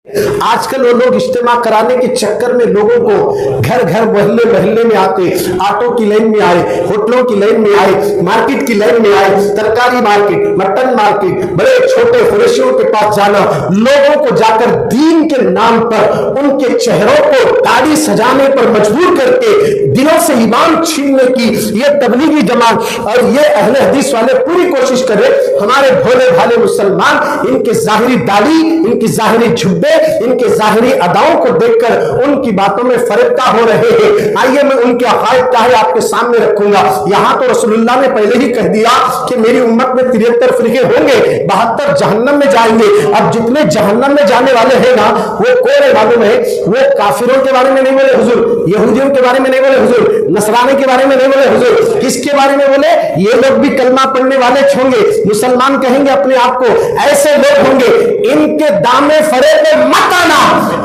आजकल वो लोग इज्तिमा कराने के चक्कर में लोगों को घर घर मोहल्ले मोहल्ले में आते, ऑटो की लाइन में आए, होटलों की लाइन में आए, मार्केट की लाइन में आए, तरकारी मार्केट, मटन मार्केट, बड़े छोटे फुरेशियों के पास जाना, लोगों को जाकर दीन के नाम पर उनके चेहरों को दाढ़ी सजाने पर मजबूर करके दिलों से ईमान छीनने की ये तबलीगी जमात और ये अहले हदीस वाले पूरी कोशिश करे हमारे भोले भाले मुसलमान इनके जाहिरी दाढ़ी, इनकी जाहिरी झुब्बे, इनके जाहिरी अदाओं को देखकर उनकी बातों में फरेबता हो रहे हैं। आइए मैं उनके अकायद चाहे आपके सामने रखूंगा। यहां तो रसूलुल्लाह ने पहले ही कह दिया कि मेरी उम्मत में 73 फिरके होंगे, 72 जहन्नम में जाएंगे। अब जितने जहन्नम में जाने वाले हैं ना, वो कौन है मालूम है? वो काफिरों के बारे में नहीं बोले हुजूर, यहूदियों के बारे में नहीं बोले हुजूर, नसरानी के बारे में नहीं बोले हुजूर, किसके बारे में बोले? ये लोग भी कलमा पढ़ने वाले होंगे, मुसलमान कहेंगे अपने आप को, ऐसे लोग होंगे इनके दामे फरेब में मत आना,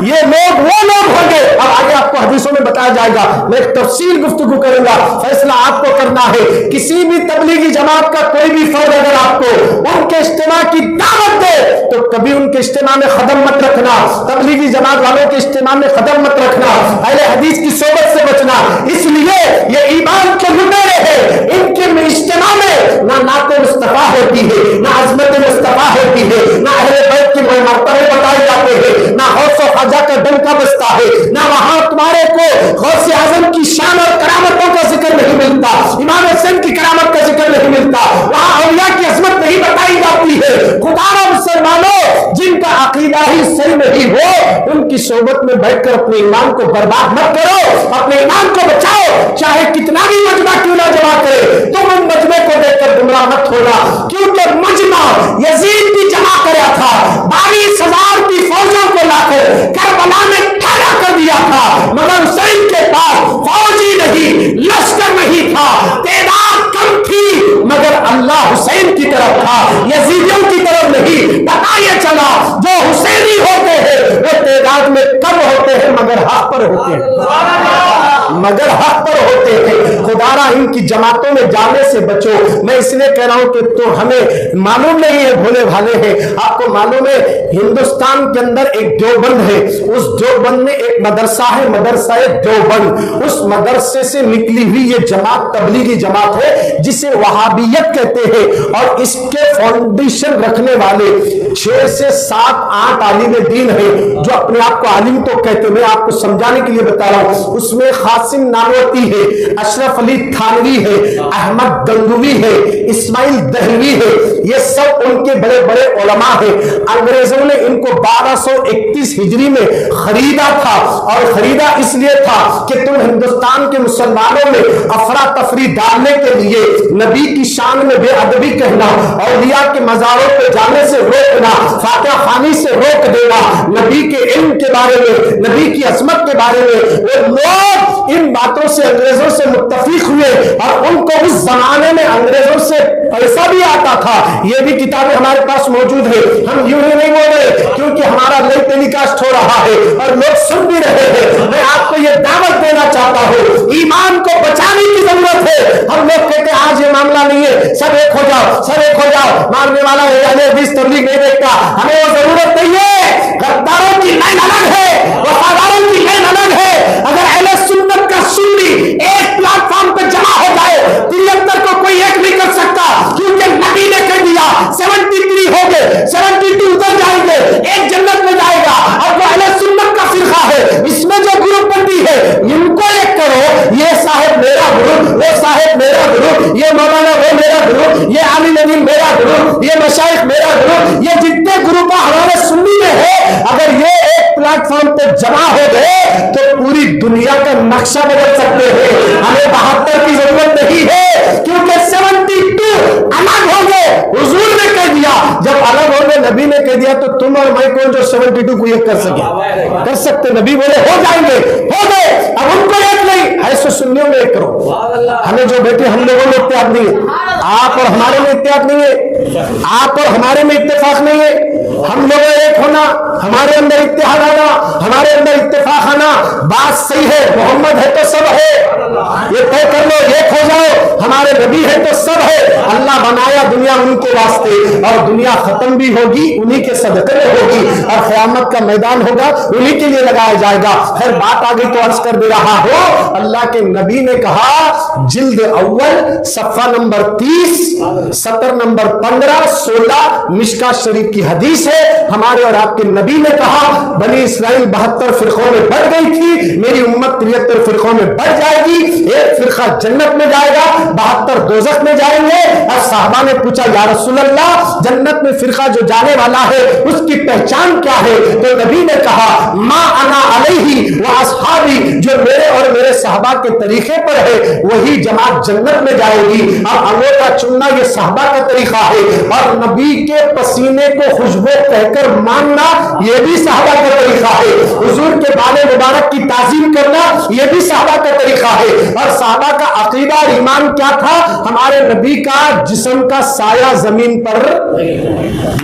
ये लोग वो लोग होंगे। अब आगे आपको हदीसों में बताया जाएगा, मैं एक तफसील गुफ्तगू करूंगा, फैसला आपको करना है। किसी भी तबलीगी जमात का कोई भी फर्द अगर आपको उनके इज्तिमा की दावत दे तो कभी उनके इज्तिमा में कदम मत रखना, तबलीगी जमात वालों के इज्तिमा में कदम मत रखना, अहले हदीस की सोबत से बचना। इसलिए ये ईमान के लुटेरे हैं, इनके इज्तिमा में ना नाते मुस्तफा होती है, ना अजमत मुस्तफा होती है, ना अहले बैत की मर्तबे बताए जाते हैं, ना गौस ख्वाजा का डंका बजता है, ना वहां तुम्हारे को गौस आजम की शान और करामतों का जिक्र नहीं मिलता, इमाम हुसैन की करामत का जिक्र नहीं मिलता, वहां औलिया की अजमत नहीं बताई जाती है। खुदा मुसलमानों, जिनका अकीदा ही सही नहीं हो उनकी सोबत में बैठकर अपने ईमान को बर्बाद मत करो, अपने ईमान को बचाओ, चाहे कितना भी मजमा क्यों ना जमा करे, तुम उन मजमे को देखकर गुमराह मत होना, क्योंकि मजमा यजीद भी जमा कराया था, 22,000 की फौजों को लाकर करबला में खड़ा कर दिया था, मगर हुसैन के पास फौज ही नहीं, लश्कर नहीं था, तादाद कम थी, मगर अल्लाह हुसैन की तरफ था, यजीदियों की तरफ नहीं। पता ये चला जो हुसैनी होते हैं वो तादाद में कम होते हैं मगर हक पर होते हैं, मगर हक पर होते हैं। खुदारा इनकी जमातों में जाने से बचो। मैं इसलिए कह रहा हूं कि तो हमें मालूम नहीं है, भोले भाले हैं। आपको मालूम है हिंदुस्तान के अंदर एक देवबंद है, उस देवबंद में एक मदरसा है, मदरसा है देवबंद। उस मदरसे से निकली हुई ये जमात तबलीगी जमात है जिसे वहाबियत कहते हैं, और इसके फाउंडेशन रखने वाले 6 से 7 8 आलिम दीन है जो अपने आप को आलिम तो कहते हैं। मैं आपको समझाने के लिए बता रहा हूं, उसमें कासिम नानवती है, अशरफ अली थानवी है, अहमद गंगवी है, इस्माइल दहलवी है, ये सब उनके बड़े बड़े उलमा है। अंग्रेजों ने इनको 1231 हिजरी में खरीदा था, और खरीदा इसलिए था कि तुम हिंदुस्तान के मुसलमानों में अफरा तफरी डालने के लिए नबी की शान में बेअदबी कहना, औलिया के मज़ारों पे जाने से रोकना, फातिहा खानी से रोक देना, नबी के इल्म के बारे में, नबी की अजमत के बारे में, वो लोग इन बातों से अंग्रेजों से मुत्तफिक हुए, और उनको उस जमाने में अंग्रेजों से पैसा भी आता था। ये भी किताबें हमारे पास मौजूद है, हम यूं ही नहीं बोल रहे, क्योंकि हमारा लाइव टेलीकास्ट हो रहा है और लोग सुन भी रहे हैं। मैं आपको ये दावत देना चाहता हूं, ईमान को बचाने की जरूरत है। हम लोग कहते हैं आज ये मामला नहीं है, सब एक हो जाओ, सब एक हो जाओ, मारने वाला है तबलीग नहीं देखता, हमें वो जरूरत नहीं है। गद्दारों की लाइन अलग है, वफादारों की लाइन अलग है। अगर अहले सुन्नत का सुन्नी एक प्लेटफॉर्म पे जमा हो जाए, 73 को कोई एक नहीं कर सकता, क्योंकि नबी ने कह दिया 73 हो गए, 72 उधर जाएंगे, एक जन्नत में जाएगा। और जो अहले सुन्नत का फिरका है, इसमें जो ग्रुप बंदी है, इनको एक करो, ये साहेब मेरा ग्रुप, वो साहेब मेरा ग्रुप, ये मौलाना वो मेरा ग्रुप, ये आली नबी मेरा ग्रुप, ये मशाइख मेरा ग्रुप, ये जितने ग्रुप हमारे सुन्नी में है, अगर ये एक प्लेटफॉर्म पे जमा हो गए तो पूरी दुनिया का नक्शा बदल सकते हैं। हमें 72 की जरूरत नहीं है, क्योंकि 72 अलग हो गए। हुजूर ने कह दिया, जब अलग हो गए, नबी ने कह दिया, तो तुम और मैं कौन जो 72 को एक कर सके? कर सकते? नबी बोले हो जाएंगे, हो गए। अब उनको एक नहीं नहीं, है सो सुन्नियों में 1 करोड़। हमें जो बेटे हम लोगों में इत्तेफाक नहीं है, आप और हमारे में इत्तेफाक नहीं है, आप और हमारे में इत्तेफाक नहीं है। हम लोगों एक होना, हमारे अंदर इत्तेहाद आना, हमारे अंदर इत्तेफाक आना, बात सही है। मोहम्मद है तो सब है, ये तय कर लो, एक हो जाओ। हमारे नबी है तो सब है। अल्लाह बनाया दुनिया उनके वास्ते, और दुनिया खत्म भी होगी उन्हीं के सदक़े में होगी, और क़यामत का मैदान होगा उन्हीं के लिए लगाया जाएगा। फिर बात आगे तो अर्ज कर दे रहा हो, अल्लाह के नबी ने कहा, जिल्द अव्वल सफ़ा नंबर 30 सतर नंबर 15 16 मिशका शरीफ की हदीस है। हमारे और आपके नबी ने कहा, बनी इस्राइल 72 फिरकों में बढ़ गई थी, मेरी उम्मत 73 फिरकों में बढ़ जाएगी। एक फिरका जन्नत में जाएगा, 72 दोज़ख में जाएंगे। और साहबा ने पूछा, या रसूल अल्लाह, जन्नत में फिरका जो जाने वाला है उसकी पहचान क्या है? तो नबी ने कहा, मा अना अलैहि व अस्हाबी, जो मेरे और मेरे साहबा के तरीके पर है वही जमात जन्नत में जाएगी। अब अंगूठा चुनना ये साहबा का तरीका है, और नबी के पसीने को खुशबू कहकर मानना ये भी साहबा का तरीका है। हुजूर के बाले मुबारक की ताज़ीम करना ये भी साहबा का तरीका है। और साहबा का अकीदा और ईमान क्या था? हमारे नबी का जिस्म का साया जमीन पर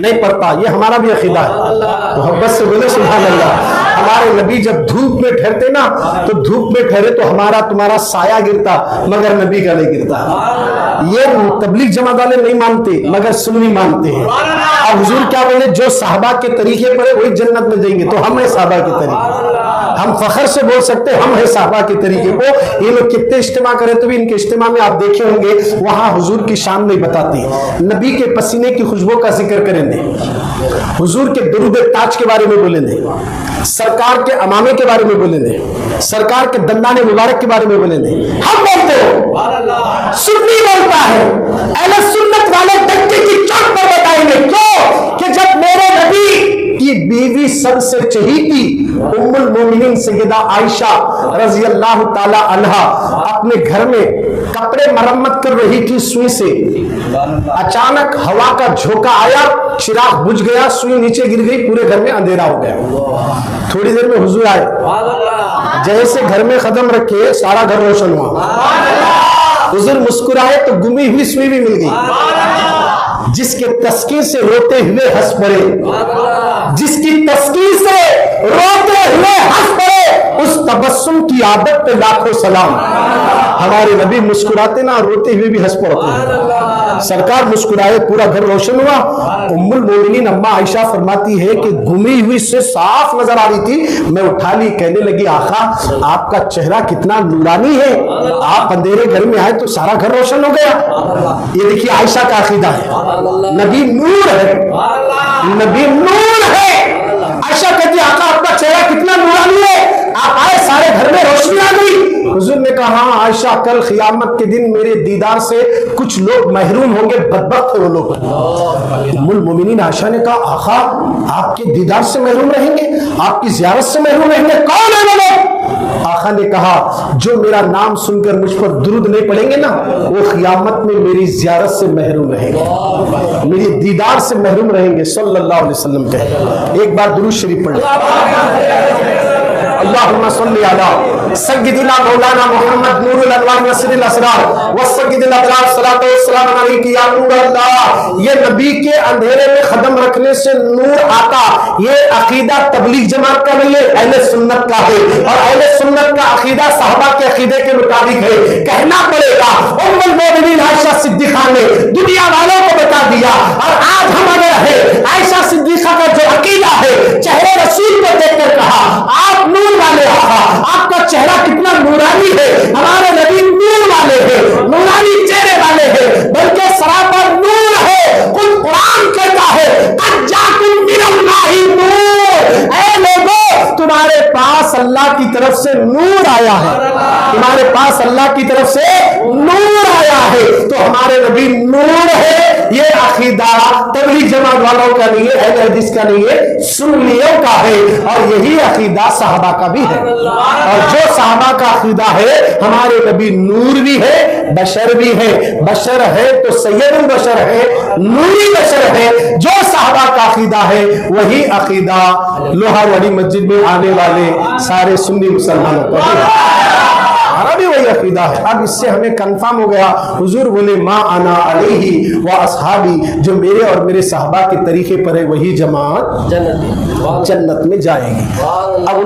नहीं पड़ता, ये हमारा भी अकीदा है। मोहब्बत से बोले सुभान अल्लाह। हमारे नबी जब धूप में ठहरते ना, तो धूप में ठहरे तो हमारा तुम्हारा साया गिरता, मगर नबी का नहीं गिरता। ये तबलीग जमात वाले नहीं मानते, मगर सुन्नी मानते हैं। अब हुजूर क्या बोले, जो साहबा के तरीके पर है वही जन्नत में जाएंगे। तो हम है साहबा के तरीके, हम फखर से बोल सकते हम है साहबा के तरीके को। ये लोग कितने इज्तिमा करें तो भी इनके इज्तिमा में आप देखे होंगे, वहां हुजूर की शान नहीं बताती, नबी के पसीने की खुशबू का जिक्र करेंगे, हुजूर के दुरूद ताज के बारे में बोलेंगे, सरकार के अमामे के बारे में बोलेंगे, सरकार के दंदाने मुबारक के बारे में बोलेंगे। हम बोलते हो, सुन्नी बोलता है, अहले सुन्नत वाले डंके की चोट पर बताएंगे। क्यों? कि जब मेरे नबी की बीवी सबसे चहीती उम्मुल मोमिनीन सैयदा आयशा रजी अल्लाह ताला अन्हा अपने घर में कपड़े मरम्मत कर रही थी सुई से, अचानक हवा का झोंका आया, चिराग बुझ गया, सुई नीचे गिर गई, पूरे घर में अंधेरा हो गया। थोड़ी देर में हुजूर आए, जैसे घर में कदम रखे सारा घर रोशन हुआ। हुजूर मुस्कुराए तो गुमी हुई सुई भी मिल गई। जिसके तस्कीर से रोते हुए हंस पड़े, जिसकी तस्कीर से रोते हुए हंस पड़े, उस तबस्सुम की आदत पे लाखों सलाम। हमारे नबी मुस्कुराते ना, रोते हुए भी हंस पड़ते हैं। सरकार मुस्कुराए, पूरा घर रोशन हुआ। उम्मुल मोमिनीन अम्मा आयशा फरमाती है कि घुमी हुई से साफ नजर आ रही थी। मैं उठा ली, कहने लगी, आका आपका चेहरा कितना नूरानी है, आप अंधेरे घर में आए तो सारा घर रोशन हो गया। ये देखिए आयशा का अकीदा है, नबी नूर है, नबी नूर है। आयशा कहती है, आका आपका चेहरा कितना नूरानी है, आप आए सारे घर में रोशनी आ गई। हुजूर ने कहा, आयशा कल क़यामत के दिन मेरे दीदार से कुछ लोग महरूम होंगे, बदबख्त है वो लोग। उम्मुल मोमिनीन आयशा ने कहा, आका आपके दीदार से महरूम रहेंगे, आपकी ज़ियारत से महरूम रहेंगे, कौन है वो लोग? आका ने कहा, जो मेरा नाम सुनकर मुझ पर दुरूद नहीं पढ़ेंगे ना, वो क़यामत में मेरी ज़ियारत से महरूम रहेंगे, मेरी दीदार से महरूम रहेंगे। सल्लल्लाहु अलैहि वसल्लम के एक बार दुरूद शरीफ पढ़ अल्लाहुम्मा सल्ली अला सय्यिदिना मौलाना मुहम्मद नूरुल अनवार नसरुल असरार व सय्यिदिल अबरार सलातो व सलाम अलैहि या नूर अल्लाह। ये नबी के अंधेरे में कदम रखने से नूर आता, ये अकीदा तबलीग जमात का नहीं है, अहले सुन्नत का है। और अहले सुन्नत का अकीदा साहबा के अकीदे के मुताबिक है। कहना पड़ेगा, उम्मुल मोमिनीन आयशा सिद्दीक़ा ने दुनिया वालों को बता दिया। और आज हम अगर है, आयशा सिद्दीक़ा का जो अकीदा है, चेहरे रसूल को देखकर कहा, आप नूर वाले आका, आपका चेहरा कितना नूरानी है, हमारे नबी नूर वाले हैं, नूरानी चेहरे वाले हैं, बल्कि सरापर नूर है। कुल कुरान कहता है, अज्जाकुम मिनल्लाहि नूर, ऐ लोगों तुम्हारे पास अल्लाह की तरफ से नूर आया है, तुम्हारे पास अल्लाह की तरफ से नूर आया है। तो हमारे नबी नूर है। ये अकीदा तबलीग जमात वालों का नहीं है, अहले हदीस का नहीं है, सुन्नियों का है। और यही अकीदा साहबा का भी है। और जो साहबा का अकीदा है, हमारे नबी नूर भी है, बशर भी है। बशर है तो सैयदुल बशर है, नूरी बशर है। जो साहबा का अकीदा है वही अकीदा लोहार वाली मस्जिद में आने वाले सारे सुन्नी मुसलमानों का है। मुत्तहिदा है। अब इससे हमें कंफर्म हो गया, हुजूर बोले मा अना अलैहि व असहाबी, जो मेरे और मेरे साहबा के तरीके पर है वही जमात जन्नत में जाएगी। अब